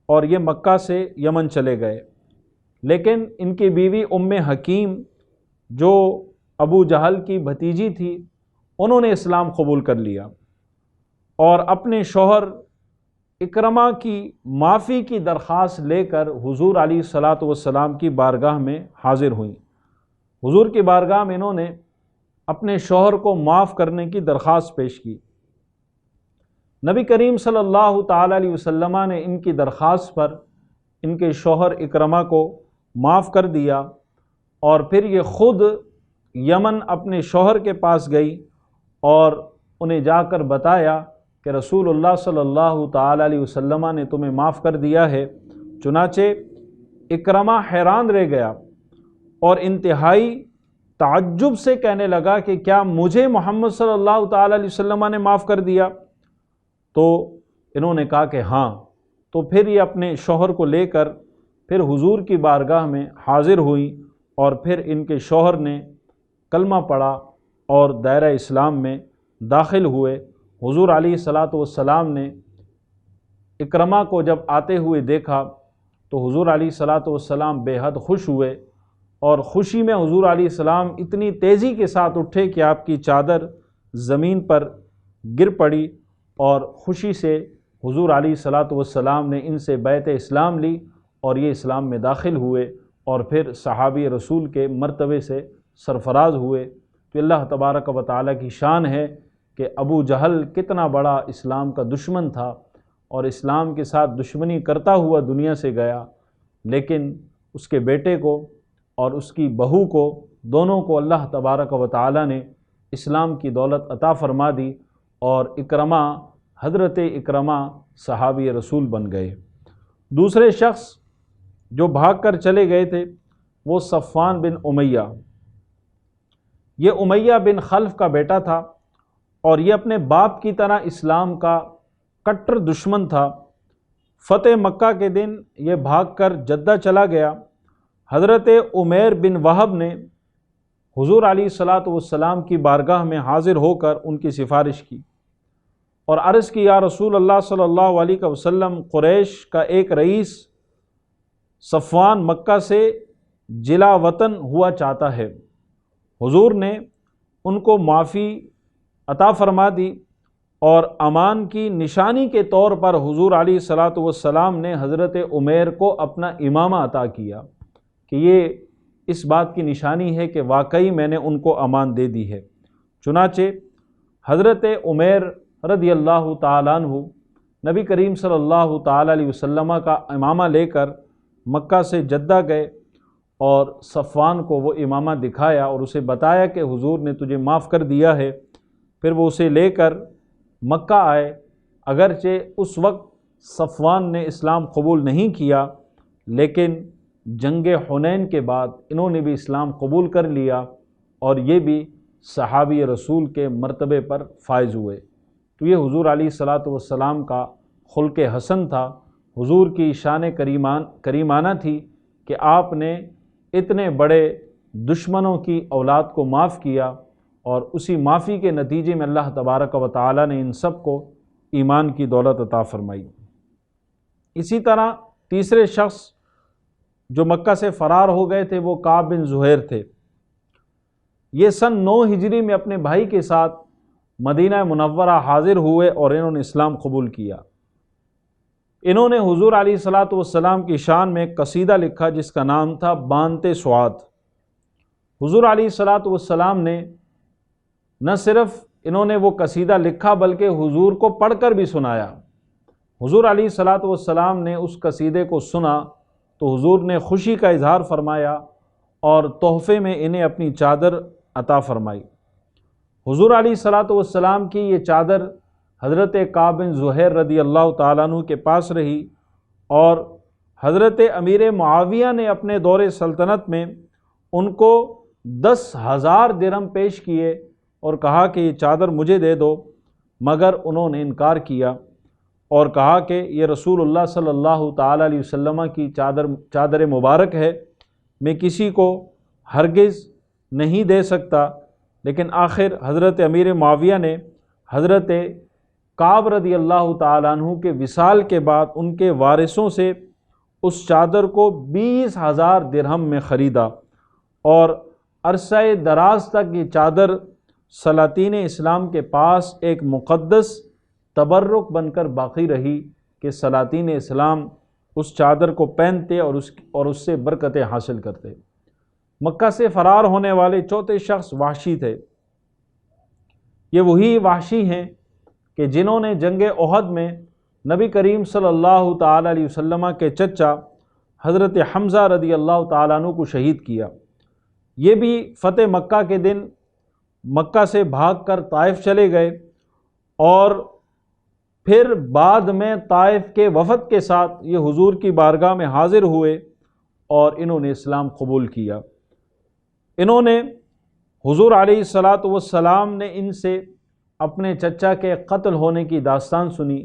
اور یہ مکہ سے یمن چلے گئے۔ لیکن ان کی بیوی ام حکیم جو ابو جہل کی بھتیجی تھی، انہوں نے اسلام قبول کر لیا اور اپنے شوہر اکرمہ کی معافی کی درخواست لے کر حضور علیہ الصلاۃ والسلام کی بارگاہ میں حاضر ہوئیں۔ حضور کی بارگاہ میں انہوں نے اپنے شوہر کو معاف کرنے کی درخواست پیش کی۔ نبی کریم صلی اللہ تعالیٰ علیہ وسلم نے ان کی درخواست پر ان کے شوہر اکرمہ کو معاف کر دیا، اور پھر یہ خود یمن اپنے شوہر کے پاس گئی اور انہیں جا کر بتایا کہ رسول اللہ صلی اللہ تعالیٰ علیہ وسلم نے تمہیں معاف کر دیا ہے۔ چنانچہ اکرمہ حیران رہ گیا اور انتہائی تعجب سے کہنے لگا کہ کیا مجھے محمد صلی اللہ تعالیٰ علیہ وسلم نے معاف کر دیا؟ تو انہوں نے کہا کہ ہاں۔ تو پھر یہ اپنے شوہر کو لے کر پھر حضور کی بارگاہ میں حاضر ہوئی، اور پھر ان کے شوہر نے کلمہ پڑھا اور دائرہ اسلام میں داخل ہوئے۔ حضور علیہ الصلاۃ والسلام نے اکرمہ کو جب آتے ہوئے دیکھا تو حضور علیہ الصلاۃ والسلام بے حد خوش ہوئے، اور خوشی میں حضور علیہ السلام اتنی تیزی کے ساتھ اٹھے کہ آپ کی چادر زمین پر گر پڑی، اور خوشی سے حضور علیہ الصلاۃ والسلام نے ان سے بیعت اسلام لی اور یہ اسلام میں داخل ہوئے، اور پھر صحابی رسول کے مرتبے سے سرفراز ہوئے۔ تو اللہ تبارک و تعالیٰ کی شان ہے کہ ابو جہل کتنا بڑا اسلام کا دشمن تھا، اور اسلام کے ساتھ دشمنی کرتا ہوا دنیا سے گیا، لیکن اس کے بیٹے کو اور اس کی بہو کو، دونوں کو اللہ تبارک و تعالیٰ نے اسلام کی دولت عطا فرما دی، اور اکرمہ حضرت اکرمہ صحابی رسول بن گئے۔ دوسرے شخص جو بھاگ کر چلے گئے تھے وہ صفوان بن امیہ، یہ امیہ بن خلف کا بیٹا تھا اور یہ اپنے باپ کی طرح اسلام کا کٹر دشمن تھا۔ فتح مکہ کے دن یہ بھاگ کر جدہ چلا گیا۔ حضرت عمیر بن وہب نے حضور علیہ الصلاۃ والسلام کی بارگاہ میں حاضر ہو کر ان کی سفارش کی اور عرض کی، یا رسول اللہ صلی اللہ علیہ وسلم، قریش کا ایک رئیس صفوان مکہ سے جلا وطن ہوا چاہتا ہے۔ حضور نے ان کو معافی عطا فرما دی اور امان کی نشانی کے طور پر حضور علیہ الصلاۃ والسلام نے حضرت عمیر کو اپنا امامہ عطا کیا کہ یہ اس بات کی نشانی ہے کہ واقعی میں نے ان کو امان دے دی ہے۔ چنانچہ حضرت عمیر رضی اللہ تعالیٰ عنہ نبی کریم صلی اللہ تعالیٰ علیہ وسلم کا امامہ لے کر مکہ سے جدہ گئے اور صفوان کو وہ امامہ دکھایا اور اسے بتایا کہ حضور نے تجھے معاف کر دیا ہے۔ پھر وہ اسے لے کر مکہ آئے۔ اگرچہ اس وقت صفوان نے اسلام قبول نہیں کیا، لیکن جنگ حنین کے بعد انہوں نے بھی اسلام قبول کر لیا اور یہ بھی صحابی رسول کے مرتبے پر فائز ہوئے۔ تو یہ حضور علیہ الصلاۃ والسلام کا خلق حسن تھا، حضور کی شان کریمانہ تھی کہ آپ نے اتنے بڑے دشمنوں کی اولاد کو معاف کیا اور اسی معافی کے نتیجے میں اللہ تبارک و تعالی نے ان سب کو ایمان کی دولت عطا فرمائی۔ اسی طرح تیسرے شخص جو مکہ سے فرار ہو گئے تھے وہ کعب بن زہیر تھے۔ یہ سن 9 ہجری میں اپنے بھائی کے ساتھ مدینہ منورہ حاضر ہوئے اور انہوں نے اسلام قبول کیا۔ انہوں نے حضور علیہ الصلاۃ والسلام کی شان میں ایک قصیدہ لکھا جس کا نام تھا بانتے سعاد۔ حضور علیہ الصلاۃ والسلام نے نہ صرف انہوں نے وہ قصیدہ لکھا بلکہ حضور کو پڑھ کر بھی سنایا۔ حضور علیہ الصلاۃ والسلام نے اس قصیدے کو سنا تو حضور نے خوشی کا اظہار فرمایا اور تحفے میں انہیں اپنی چادر عطا فرمائی۔ حضور علیہ الصلاۃ والسلام کی یہ چادر حضرت کعب بن زہیر رضی اللہ تعالیٰ عنہ کے پاس رہی اور حضرت امیر معاویہ نے اپنے دور سلطنت میں ان کو 10,000 درہم پیش کیے اور کہا کہ یہ چادر مجھے دے دو، مگر انہوں نے انکار کیا اور کہا کہ یہ رسول اللہ صلی اللہ تعالیٰ علیہ وسلم کی چادر مبارک ہے، میں کسی کو ہرگز نہیں دے سکتا۔ لیکن آخر حضرت امیر معاویہ نے حضرت کعب رضی اللہ تعالیٰ عنہ کے وصال کے بعد ان کے وارثوں سے اس چادر کو 20,000 درہم میں خریدا اور عرصہ دراز تک یہ چادر سلاطین اسلام کے پاس ایک مقدس تبرک بن کر باقی رہی کہ سلاطین اسلام اس چادر کو پہنتے اور اس سے برکتیں حاصل کرتے۔ مکہ سے فرار ہونے والے چوتھے شخص وحشی تھے۔ یہ وہی وحشی ہیں کہ جنہوں نے جنگ احد میں نبی کریم صلی اللہ تعالیٰ علیہ وسلم کے چچا حضرت حمزہ رضی اللہ تعالیٰ عنہ کو شہید کیا۔ یہ بھی فتح مکہ کے دن مکہ سے بھاگ کر طائف چلے گئے اور پھر بعد میں طائف کے وفد کے ساتھ یہ حضور کی بارگاہ میں حاضر ہوئے اور انہوں نے اسلام قبول کیا۔ انہوں نے حضور علیہ الصلاۃ والسلام نے ان سے اپنے چچا کے قتل ہونے کی داستان سنی۔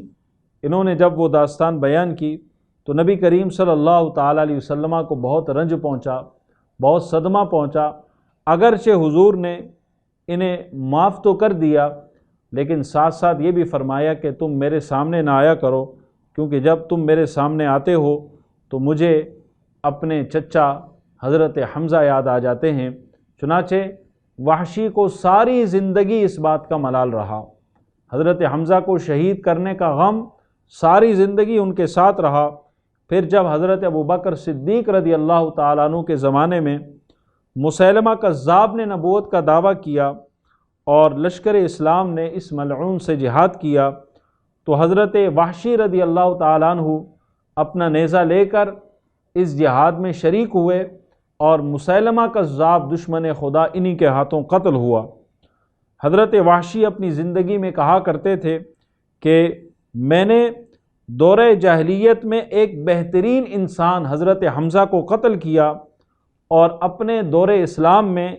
انہوں نے جب وہ داستان بیان کی تو نبی کریم صلی اللہ تعالیٰ علیہ وسلم کو بہت رنج پہنچا، بہت صدمہ پہنچا۔ اگرچہ حضور نے انہیں معاف تو کر دیا لیکن ساتھ ساتھ یہ بھی فرمایا کہ تم میرے سامنے نہ آیا کرو، کیونکہ جب تم میرے سامنے آتے ہو تو مجھے اپنے چچا حضرت حمزہ یاد آ جاتے ہیں۔ چنانچہ وحشی کو ساری زندگی اس بات کا ملال رہا، حضرت حمزہ کو شہید کرنے کا غم ساری زندگی ان کے ساتھ رہا۔ پھر جب حضرت ابوبکر صدیق رضی اللہ تعالیٰ عنہ کے زمانے میں مسیلمہ کذاب نے نبوت کا دعویٰ کیا اور لشکر اسلام نے اس ملعون سے جہاد کیا تو حضرت وحشی رضی اللہ تعالیٰ عنہ اپنا نیزہ لے کر اس جہاد میں شریک ہوئے اور مسیلمہ کذاب دشمن خدا انہی کے ہاتھوں قتل ہوا۔ حضرت وحشی اپنی زندگی میں کہا کرتے تھے کہ میں نے دور جاہلیت میں ایک بہترین انسان حضرت حمزہ کو قتل کیا اور اپنے دور اسلام میں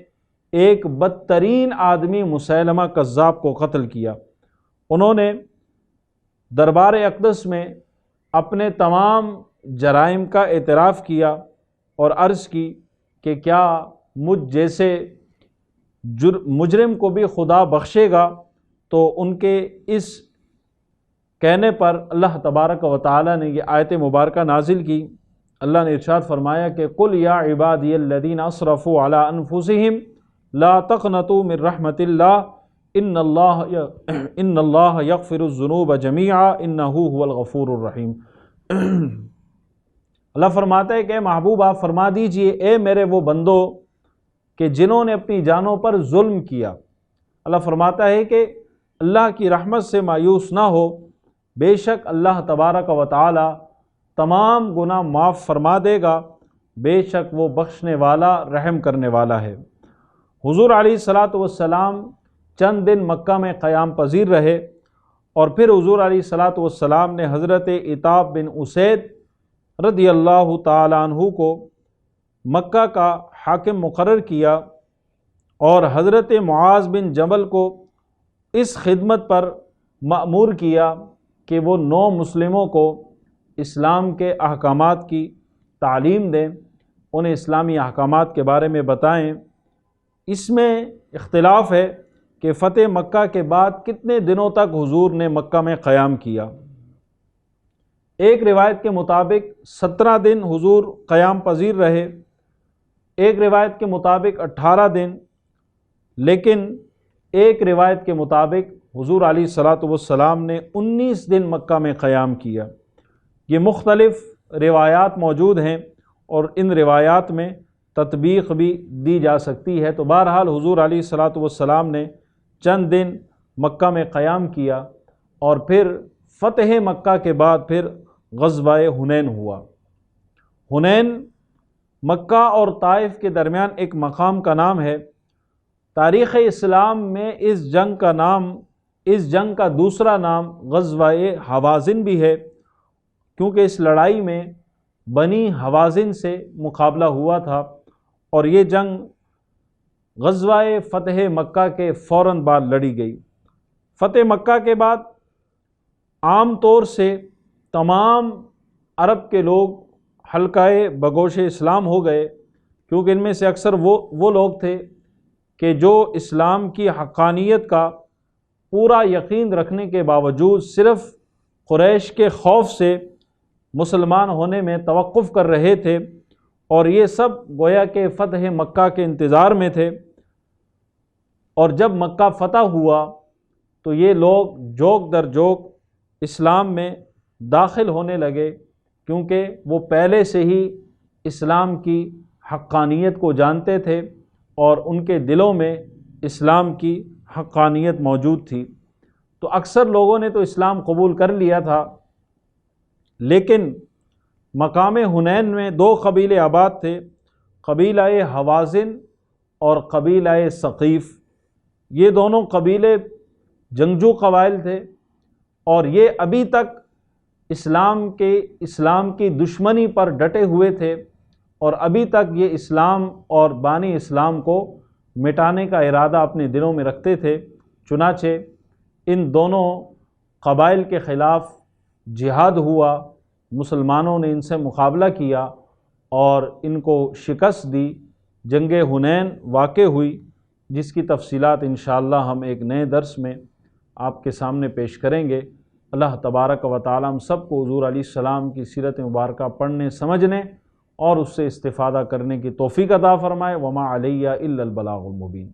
ایک بدترین آدمی مسیلمہ کذاب کو قتل کیا۔ انہوں نے دربار اقدس میں اپنے تمام جرائم کا اعتراف کیا اور عرض کی کہ کیا مجھ جیسے مجرم کو بھی خدا بخشے گا؟ تو ان کے اس کہنے پر اللہ تبارک و تعالی نے یہ آیت مبارکہ نازل کی۔ اللہ نے ارشاد فرمایا کہ قل یا عبادی الذین اسرفوا علی انفسہم لا تقنطوا من رحمت اللہ ان اللہ یغفر الذنوب جمیعا انہ هو الغفور الرحیم۔ اللہ فرماتا ہے کہ محبوب آپ فرما دیجئے اے میرے وہ بندو کہ جنہوں نے اپنی جانوں پر ظلم کیا۔ اللہ فرماتا ہے کہ اللہ کی رحمت سے مایوس نہ ہو، بے شک اللہ تبارک و تعالی تمام گناہ معاف فرما دے گا، بے شک وہ بخشنے والا رحم کرنے والا ہے۔ حضور علیہ السلام چند دن مکہ میں قیام پذیر رہے اور پھر حضور علیہ السلام نے حضرت عتاب بن اسید رضی اللہ تعالی عنہ کو مکہ کا حاکم مقرر کیا اور حضرت معاذ بن جبل کو اس خدمت پر مأمور کیا کہ وہ نو مسلموں کو اسلام کے احکامات کی تعلیم دیں، انہیں اسلامی احکامات کے بارے میں بتائیں۔ اس میں اختلاف ہے کہ فتح مکہ کے بعد کتنے دنوں تک حضور نے مکہ میں قیام کیا۔ ایک روایت کے مطابق 17 دن حضور قیام پذیر رہے، ایک روایت کے مطابق 18 دن، لیکن ایک روایت کے مطابق حضور علیہ السلام نے 19 دن مکہ میں قیام کیا۔ یہ مختلف روایات موجود ہیں اور ان روایات میں تطبیق بھی دی جا سکتی ہے۔ تو بہرحال حضور علیہ السلام نے چند دن مکہ میں قیام کیا اور پھر فتح مکہ کے بعد پھر غزوہ حنین ہوا۔ حنین مکہ اور طائف کے درمیان ایک مقام کا نام ہے۔ تاریخ اسلام میں اس جنگ کا دوسرا نام غزوہ حوازن بھی ہے، کیونکہ اس لڑائی میں بنی حوازن سے مقابلہ ہوا تھا اور یہ جنگ غزوہ فتح مکہ کے فوراً بعد لڑی گئی۔ فتح مکہ کے بعد عام طور سے تمام عرب کے لوگ حلقہ بگوش اسلام ہو گئے، کیونکہ ان میں سے اکثر وہ لوگ تھے کہ جو اسلام کی حقانیت کا پورا یقین رکھنے کے باوجود صرف قریش کے خوف سے مسلمان ہونے میں توقف کر رہے تھے، اور یہ سب گویا کہ فتح مکہ کے انتظار میں تھے۔ اور جب مکہ فتح ہوا تو یہ لوگ جوک در جوک اسلام میں داخل ہونے لگے، کیونکہ وہ پہلے سے ہی اسلام کی حقانیت کو جانتے تھے اور ان کے دلوں میں اسلام کی حقانیت موجود تھی۔ تو اکثر لوگوں نے تو اسلام قبول کر لیا تھا، لیکن مقام حنین میں 2 قبیلے آباد تھے، قبیلہ حوازن اور قبیلہ ثقیف۔ یہ دونوں قبیلے جنگجو قبائل تھے اور یہ ابھی تک اسلام کی دشمنی پر ڈٹے ہوئے تھے اور ابھی تک یہ اسلام اور بانی اسلام کو مٹانے کا ارادہ اپنے دلوں میں رکھتے تھے۔ چنانچہ ان دونوں قبائل کے خلاف جہاد ہوا، مسلمانوں نے ان سے مقابلہ کیا اور ان کو شکست دی۔ جنگ حنین واقع ہوئی، جس کی تفصیلات انشاءاللہ ہم ایک نئے درس میں آپ کے سامنے پیش کریں گے۔ اللہ تبارک و تعالی ہم سب کو حضور علیہ السلام کی سیرت مبارکہ پڑھنے، سمجھنے اور اس سے استفادہ کرنے کی توفیق عطا فرمائے۔ وما علیہ الا البلاغ المبین۔